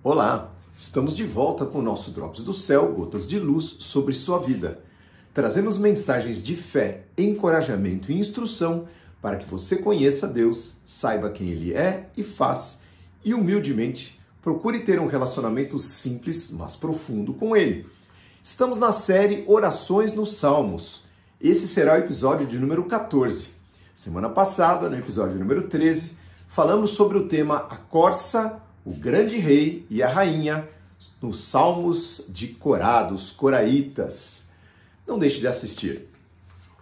Olá, estamos de volta com o nosso Drops do Céu, gotas de luz sobre sua vida. Trazemos mensagens de fé, encorajamento e instrução para que você conheça Deus, saiba quem Ele é e faz e, humildemente, procure ter um relacionamento simples, mas profundo com Ele. Estamos na série Orações nos Salmos. Esse será o episódio de número 14. Semana passada, no episódio número 13, falamos sobre o tema A Corça, o Grande Rei e a Rainha, nos Salmos de Corá, dos Coraitas. Não deixe de assistir.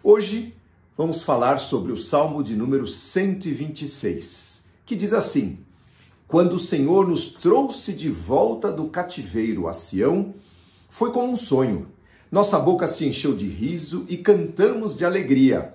Hoje vamos falar sobre o Salmo de número 126, que diz assim: Quando o Senhor nos trouxe de volta do cativeiro a Sião, foi como um sonho. Nossa boca se encheu de riso e cantamos de alegria.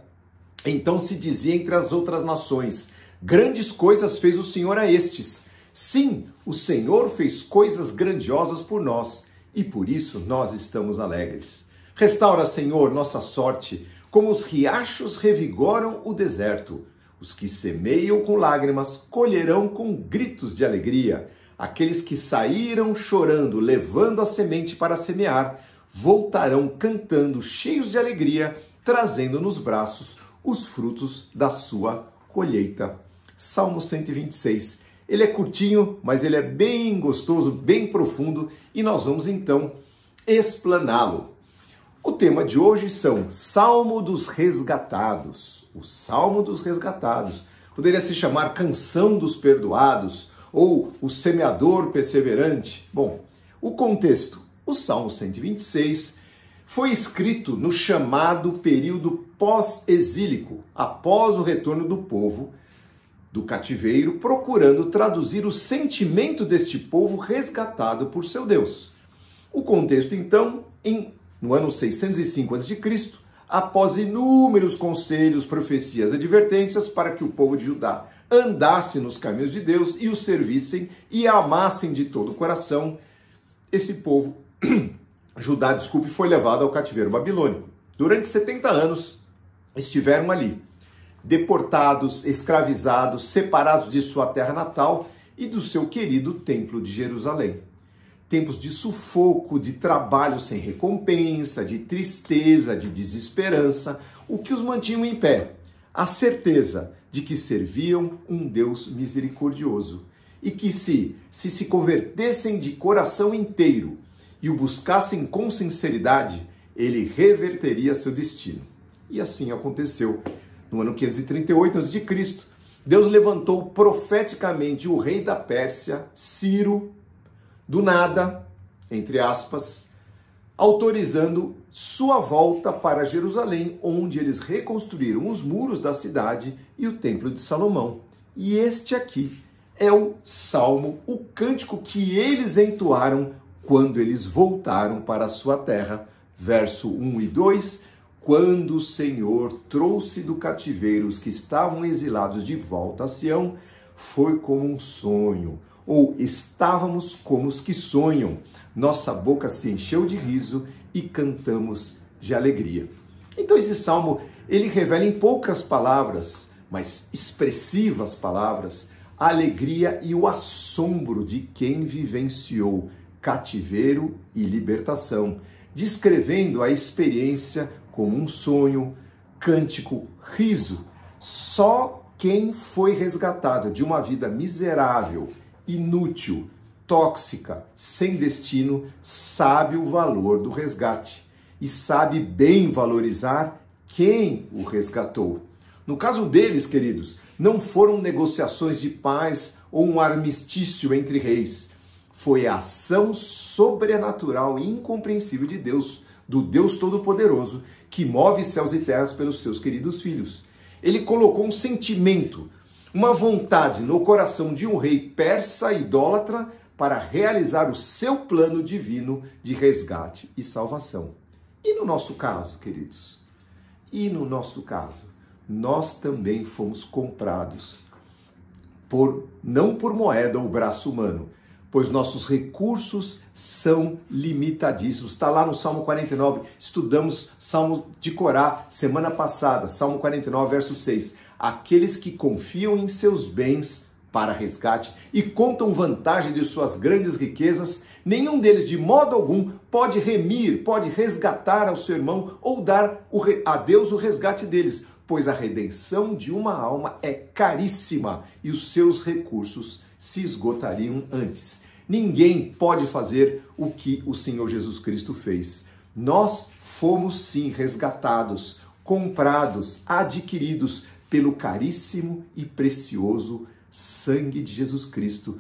Então se dizia entre as outras nações: grandes coisas fez o Senhor a estes. Sim, o Senhor fez coisas grandiosas por nós e por isso nós estamos alegres. Restaura, Senhor, nossa sorte, como os riachos revigoram o deserto. Os que semeiam com lágrimas colherão com gritos de alegria. Aqueles que saíram chorando, levando a semente para semear, voltarão cantando, cheios de alegria, trazendo nos braços os frutos da sua colheita. Salmo 126. Ele é curtinho, mas ele é bem gostoso, bem profundo, e nós vamos então explaná-lo. O tema de hoje são Salmo dos Resgatados. O Salmo dos Resgatados. Poderia se chamar Canção dos Perdoados ou O Semeador Perseverante. Bom, o contexto. O Salmo 126 foi escrito no chamado período pós-exílico, após o retorno do povo do cativeiro, procurando traduzir o sentimento deste povo resgatado por seu Deus. O contexto, então, no ano 605 a.C., após inúmeros conselhos, profecias e advertências para que o povo de Judá andasse nos caminhos de Deus e o servissem e amassem de todo o coração, esse povo, Judá, foi levado ao cativeiro babilônico. Durante 70 anos estiveram ali, deportados, escravizados, separados de sua terra natal e do seu querido Templo de Jerusalém. Tempos de sufoco, de trabalho sem recompensa, de tristeza, de desesperança, o que os mantinham em pé? A certeza de que serviam um Deus misericordioso e que se convertessem de coração inteiro e o buscassem com sinceridade, ele reverteria seu destino. E assim aconteceu. No ano 538 a.C., Deus levantou profeticamente o rei da Pérsia, Ciro, do nada, entre aspas, autorizando sua volta para Jerusalém, onde eles reconstruíram os muros da cidade e o Templo de Salomão. E este aqui é o Salmo, o cântico que eles entoaram quando eles voltaram para a sua terra. Verso 1 e 2, Quando o Senhor trouxe do cativeiro os que estavam exilados de volta a Sião, foi como um sonho, ou estávamos como os que sonham. Nossa boca se encheu de riso e cantamos de alegria. Então esse salmo, ele revela em poucas palavras, mas expressivas palavras, a alegria e o assombro de quem vivenciou cativeiro e libertação, descrevendo a experiência como um sonho, cântico, riso. Só quem foi resgatado de uma vida miserável, inútil, tóxica, sem destino, sabe o valor do resgate e sabe bem valorizar quem o resgatou. No caso deles, queridos, não foram negociações de paz ou um armistício entre reis. Foi a ação sobrenatural e incompreensível de Deus, do Deus Todo-Poderoso, que move céus e terras pelos seus queridos filhos. Ele colocou um sentimento, uma vontade no coração de um rei persa idólatra para realizar o seu plano divino de resgate e salvação. E no nosso caso, queridos? E no nosso caso, nós também fomos comprados, não por moeda ou braço humano, pois nossos recursos são limitadíssimos. Está lá no Salmo 49, estudamos Salmo de Corá semana passada, Salmo 49, verso 6. Aqueles que confiam em seus bens para resgate e contam vantagem de suas grandes riquezas, nenhum deles de modo algum pode remir, pode resgatar ao seu irmão ou dar a Deus o resgate deles, pois a redenção de uma alma é caríssima e os seus recursos se esgotariam antes. Ninguém pode fazer o que o Senhor Jesus Cristo fez. Nós fomos sim resgatados, comprados, adquiridos pelo caríssimo e precioso sangue de Jesus Cristo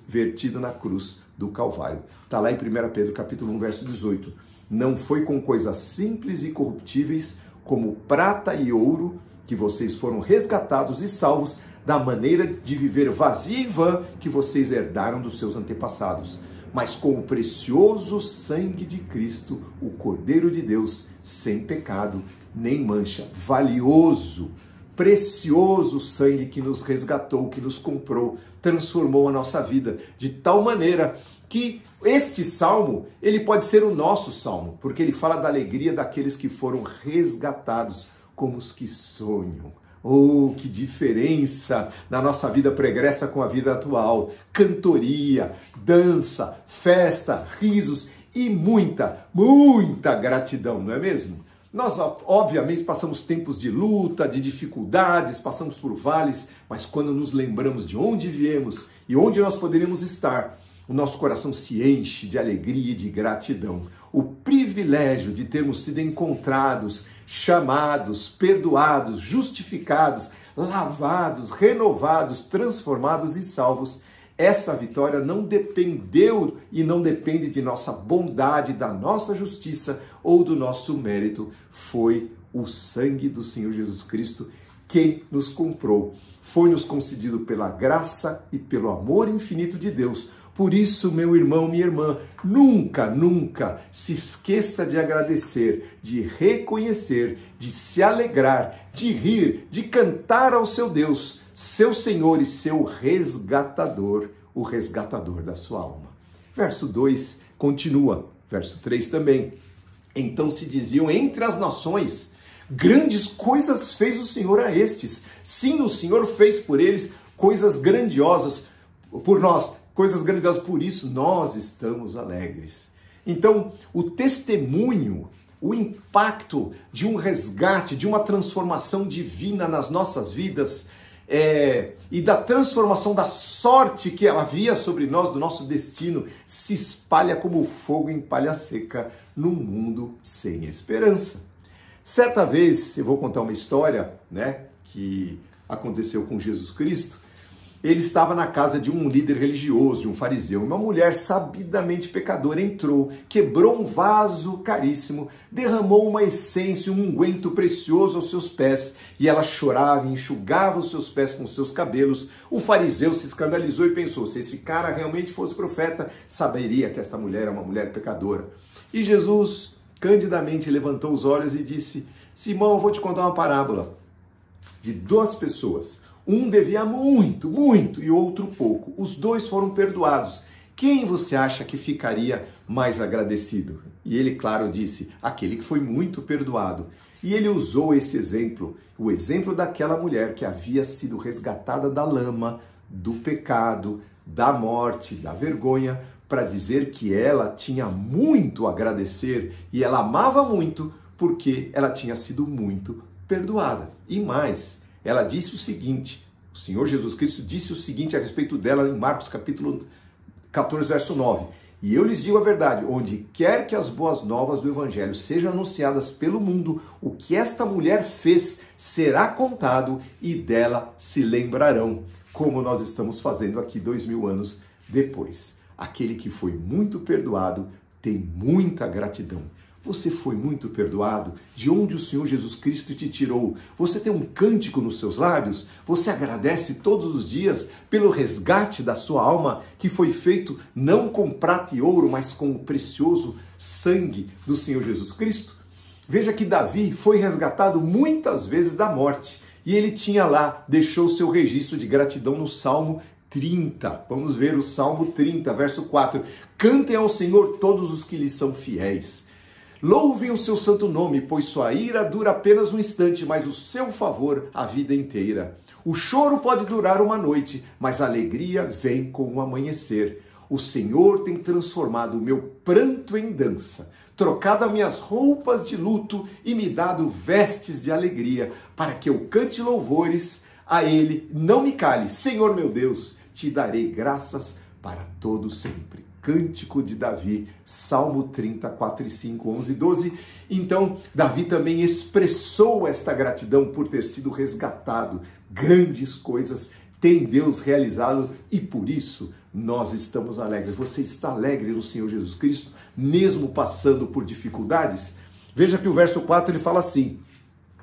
vertido na cruz do Calvário. Está lá em 1 Pedro capítulo 1, verso 18. Não foi com coisas simples e corruptíveis, como prata e ouro, que vocês foram resgatados e salvos da maneira de viver vazia e vã que vocês herdaram dos seus antepassados, mas com o precioso sangue de Cristo, o Cordeiro de Deus, sem pecado nem mancha, valioso, precioso sangue que nos resgatou, que nos comprou, transformou a nossa vida de tal maneira que este salmo, ele pode ser o nosso salmo, porque ele fala da alegria daqueles que foram resgatados como os que sonham. Oh, que diferença na nossa vida pregressa com a vida atual. Cantoria, dança, festa, risos e muita, muita gratidão, não é mesmo? Nós, obviamente, passamos tempos de luta, de dificuldades, passamos por vales, mas quando nos lembramos de onde viemos e onde nós poderíamos estar, o nosso coração se enche de alegria e de gratidão. O privilégio de termos sido encontrados, chamados, perdoados, justificados, lavados, renovados, transformados e salvos. Essa vitória não dependeu e não depende de nossa bondade, da nossa justiça ou do nosso mérito. Foi o sangue do Senhor Jesus Cristo quem nos comprou. Foi nos concedido pela graça e pelo amor infinito de Deus. Por isso, meu irmão, minha irmã, nunca, nunca se esqueça de agradecer, de reconhecer, de se alegrar, de rir, de cantar ao seu Deus, seu Senhor e seu resgatador, o resgatador da sua alma. Verso 2 continua, verso 3 também. Então se diziam entre as nações, grandes coisas fez o Senhor a estes. Sim, o Senhor fez por eles coisas grandiosas por nós. Coisas grandiosas, por isso nós estamos alegres. Então, o testemunho, o impacto de um resgate, de uma transformação divina nas nossas vidas e da transformação da sorte que havia sobre nós, do nosso destino, se espalha como fogo em palha seca num mundo sem esperança. Certa vez, eu vou contar uma história, que aconteceu com Jesus Cristo. Ele estava na casa de um líder religioso, de um fariseu. Uma mulher sabidamente pecadora entrou, quebrou um vaso caríssimo, derramou uma essência, um unguento precioso aos seus pés, e ela chorava e enxugava os seus pés com seus cabelos. O fariseu se escandalizou e pensou, se esse cara realmente fosse profeta, saberia que esta mulher é uma mulher pecadora. E Jesus, candidamente, levantou os olhos e disse, Simão, eu vou te contar uma parábola de duas pessoas. Um devia muito, muito, e outro pouco. Os dois foram perdoados. Quem você acha que ficaria mais agradecido? E ele, claro, disse, aquele que foi muito perdoado. E ele usou esse exemplo, o exemplo daquela mulher que havia sido resgatada da lama, do pecado, da morte, da vergonha, para dizer que ela tinha muito a agradecer e ela amava muito porque ela tinha sido muito perdoada. E mais, ela disse o seguinte, o Senhor Jesus Cristo disse o seguinte a respeito dela em Marcos capítulo 14, verso 9. E eu lhes digo a verdade, onde quer que as boas novas do Evangelho sejam anunciadas pelo mundo, o que esta mulher fez será contado e dela se lembrarão, como nós estamos fazendo aqui 2000 anos depois. Aquele que foi muito perdoado tem muita gratidão. Você foi muito perdoado? De onde o Senhor Jesus Cristo te tirou? Você tem um cântico nos seus lábios? Você agradece todos os dias pelo resgate da sua alma que foi feito não com prata e ouro, mas com o precioso sangue do Senhor Jesus Cristo? Veja que Davi foi resgatado muitas vezes da morte e ele tinha lá, deixou seu registro de gratidão no Salmo 30. Vamos ver o Salmo 30, verso 4. Cantem ao Senhor todos os que lhe são fiéis. Louvem o seu santo nome, pois sua ira dura apenas um instante, mas o seu favor a vida inteira. O choro pode durar uma noite, mas a alegria vem com o amanhecer. O Senhor tem transformado o meu pranto em dança, trocado as minhas roupas de luto e me dado vestes de alegria, para que eu cante louvores a Ele, não me cale. Senhor meu Deus, te darei graças para todo sempre. Cântico de Davi, Salmo 30, 4 e 5, 11 e 12. Então, Davi também expressou esta gratidão por ter sido resgatado. Grandes coisas tem Deus realizado e por isso nós estamos alegres. Você está alegre no Senhor Jesus Cristo, mesmo passando por dificuldades? Veja que o verso 4 ele fala assim: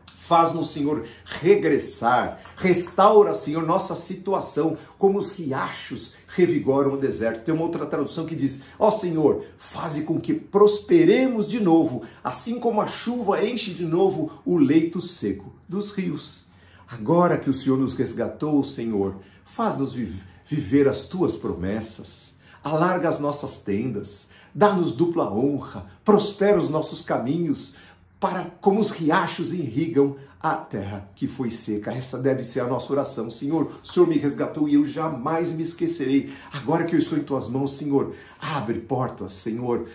faz-nos, Senhor, regressar, restaura, Senhor, nossa situação, como os riachos revigoram o deserto. Tem uma outra tradução que diz: ó Senhor, faze com que prosperemos de novo, assim como a chuva enche de novo o leito seco dos rios. Agora que o Senhor nos resgatou, Senhor, faz-nos viver as tuas promessas, alarga as nossas tendas, dá-nos dupla honra, prospera os nossos caminhos, para como os riachos irrigam a terra que foi seca. Essa deve ser a nossa oração. Senhor, o Senhor me resgatou e eu jamais me esquecerei. Agora que eu estou em tuas mãos, Senhor, abre portas, Senhor,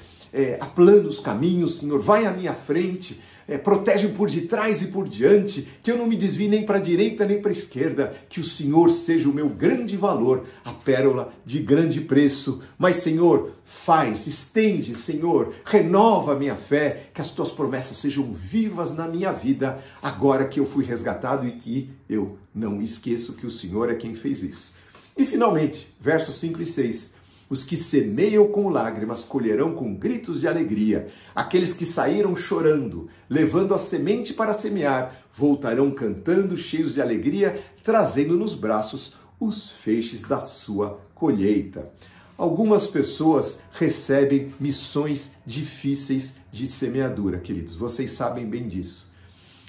aplana os caminhos, Senhor, vai à minha frente, protege por detrás e por diante, que eu não me desvie nem para a direita nem para a esquerda, que o Senhor seja o meu grande valor, a pérola de grande preço. Mas, Senhor, estende, Senhor, renova a minha fé, que as tuas promessas sejam vivas na minha vida, agora que eu fui resgatado e que eu não esqueço que o Senhor é quem fez isso. E, finalmente, versos 5 e 6. Os que semeiam com lágrimas colherão com gritos de alegria. Aqueles que saíram chorando, levando a semente para semear, voltarão cantando, cheios de alegria, trazendo nos braços os feixes da sua colheita. Algumas pessoas recebem missões difíceis de semeadura, queridos. Vocês sabem bem disso.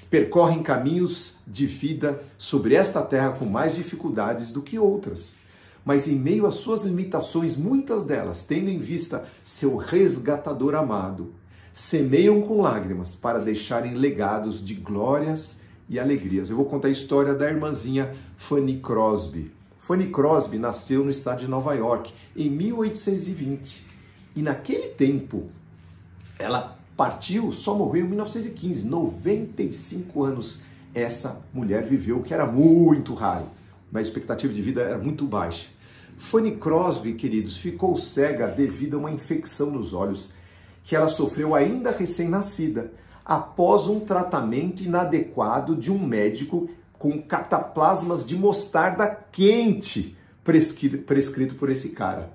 Percorrem caminhos de vida sobre esta terra com mais dificuldades do que outras. Mas em meio às suas limitações, muitas delas, tendo em vista seu resgatador amado, semeiam com lágrimas para deixarem legados de glórias e alegrias. Eu vou contar a história da irmãzinha Fanny Crosby. Fanny Crosby nasceu no estado de Nova York em 1820. E naquele tempo, ela partiu, só morreu em 1915. 95 anos essa mulher viveu, que era muito raro. A expectativa de vida era muito baixa. Fanny Crosby, queridos, ficou cega devido a uma infecção nos olhos que ela sofreu ainda recém-nascida, após um tratamento inadequado de um médico com cataplasmas de mostarda quente prescrito por esse cara.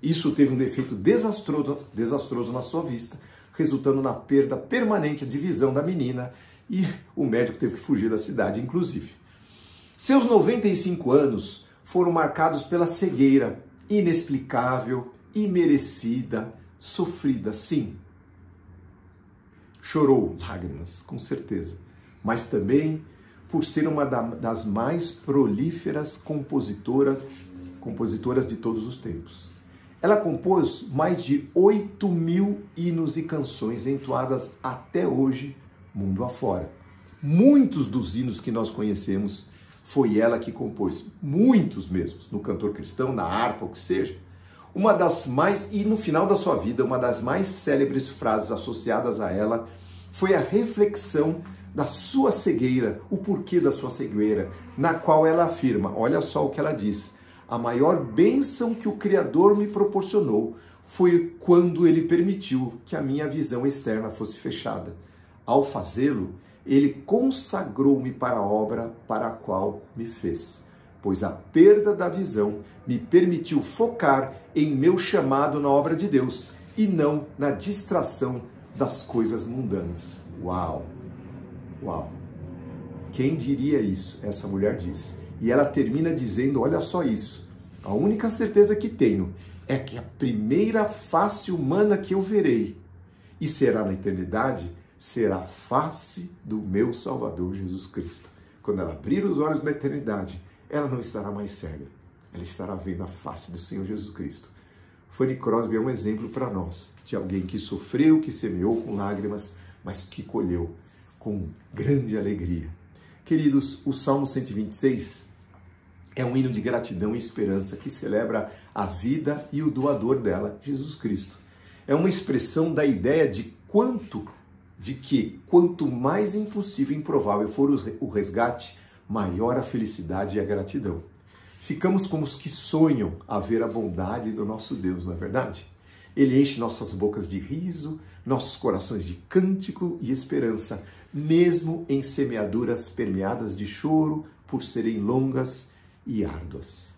Isso teve um defeito desastroso na sua vista, resultando na perda permanente de visão da menina, e o médico teve que fugir da cidade, inclusive. Seus 95 anos foram marcados pela cegueira, inexplicável, imerecida, sofrida, sim. Chorou lágrimas, com certeza, mas também por ser uma das mais prolíferas compositoras de todos os tempos. Ela compôs mais de 8.000 hinos e canções entoadas até hoje, mundo afora. Muitos dos hinos que nós conhecemos foi ela que compôs, muitos mesmo, no cantor cristão, na harpa, o que seja. E no final da sua vida, uma das mais célebres frases associadas a ela foi a reflexão da sua cegueira, o porquê da sua cegueira, na qual ela afirma, olha só o que ela diz: a maior bênção que o Criador me proporcionou foi quando ele permitiu que a minha visão externa fosse fechada. Ao fazê-lo, ele consagrou-me para a obra para a qual me fez, pois a perda da visão me permitiu focar em meu chamado na obra de Deus e não na distração das coisas mundanas. Uau! Uau! Quem diria isso? Essa mulher diz. E ela termina dizendo, olha só isso, a única certeza que tenho é que a primeira face humana que eu verei, e será na eternidade, será a face do meu Salvador Jesus Cristo. Quando ela abrir os olhos na eternidade, ela não estará mais cega. Ela estará vendo a face do Senhor Jesus Cristo. Fanny Crosby é um exemplo para nós de alguém que sofreu, que semeou com lágrimas, mas que colheu com grande alegria. Queridos, o Salmo 126 é um hino de gratidão e esperança que celebra a vida e o doador dela, Jesus Cristo. É uma expressão da ideia de que quanto mais impossível e improvável for o resgate, maior a felicidade e a gratidão. Ficamos como os que sonham a ver a bondade do nosso Deus, não é verdade? Ele enche nossas bocas de riso, nossos corações de cântico e esperança, mesmo em semeaduras permeadas de choro, por serem longas e árduas.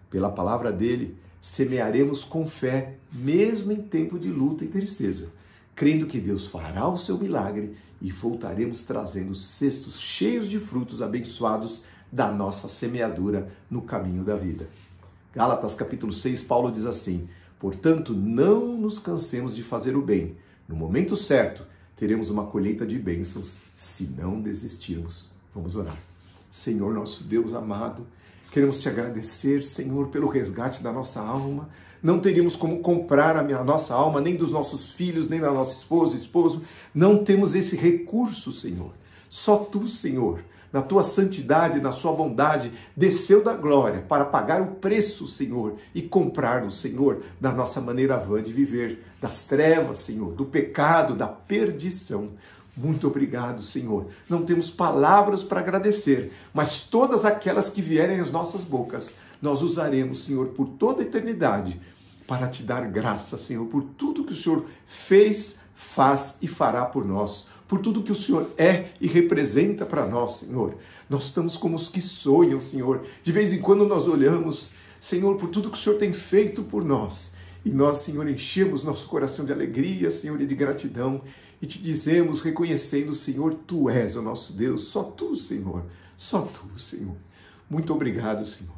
Pela palavra dele, semearemos com fé, mesmo em tempo de luta e tristeza, crendo que Deus fará o seu milagre e voltaremos trazendo cestos cheios de frutos abençoados da nossa semeadura no caminho da vida. Gálatas capítulo 6, Paulo diz assim: portanto, não nos cansemos de fazer o bem. No momento certo, teremos uma colheita de bênçãos, se não desistirmos. Vamos orar. Senhor, nosso Deus amado, queremos te agradecer, Senhor, pelo resgate da nossa alma. Não teríamos como comprar a nossa alma, nem dos nossos filhos, nem da nossa esposa, esposo. Não temos esse recurso, Senhor. Só tu, Senhor, na tua santidade, na sua bondade, desceu da glória para pagar o preço, Senhor, e comprar-nos, Senhor, da nossa maneira vã de viver, das trevas, Senhor, do pecado, da perdição. Muito obrigado, Senhor. Não temos palavras para agradecer, mas todas aquelas que vierem às nossas bocas, nós usaremos, Senhor, por toda a eternidade, para te dar graça, Senhor, por tudo que o Senhor fez, faz e fará por nós, por tudo que o Senhor é e representa para nós, Senhor. Nós estamos como os que sonham, Senhor. De vez em quando nós olhamos, Senhor, por tudo que o Senhor tem feito por nós. E nós, Senhor, enchemos nosso coração de alegria, Senhor, e de gratidão. E te dizemos, reconhecendo, Senhor, Tu és o nosso Deus. Só Tu, Senhor. Só Tu, Senhor. Muito obrigado, Senhor.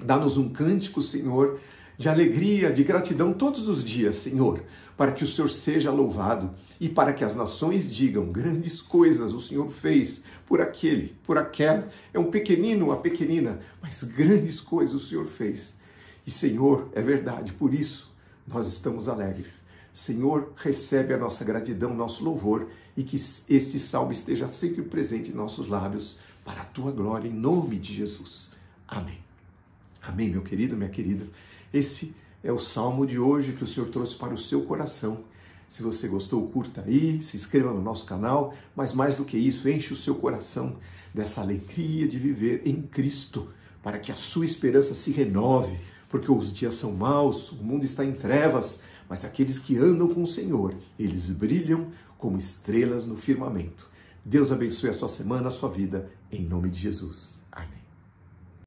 Dá-nos um cântico, Senhor, de alegria, de gratidão todos os dias, Senhor, para que o Senhor seja louvado e para que as nações digam: grandes coisas o Senhor fez por aquele, por aquela. É um pequenino, uma pequenina, mas grandes coisas o Senhor fez. E, Senhor, é verdade, por isso nós estamos alegres. Senhor, recebe a nossa gratidão, nosso louvor, e que esse salmo esteja sempre presente em nossos lábios, para a Tua glória, em nome de Jesus. Amém. Amém, meu querido, minha querida. Esse é o salmo de hoje que o Senhor trouxe para o seu coração. Se você gostou, curta aí, se inscreva no nosso canal, mas mais do que isso, enche o seu coração dessa alegria de viver em Cristo, para que a sua esperança se renove, porque os dias são maus, o mundo está em trevas, mas aqueles que andam com o Senhor, eles brilham como estrelas no firmamento. Deus abençoe a sua semana, a sua vida, em nome de Jesus.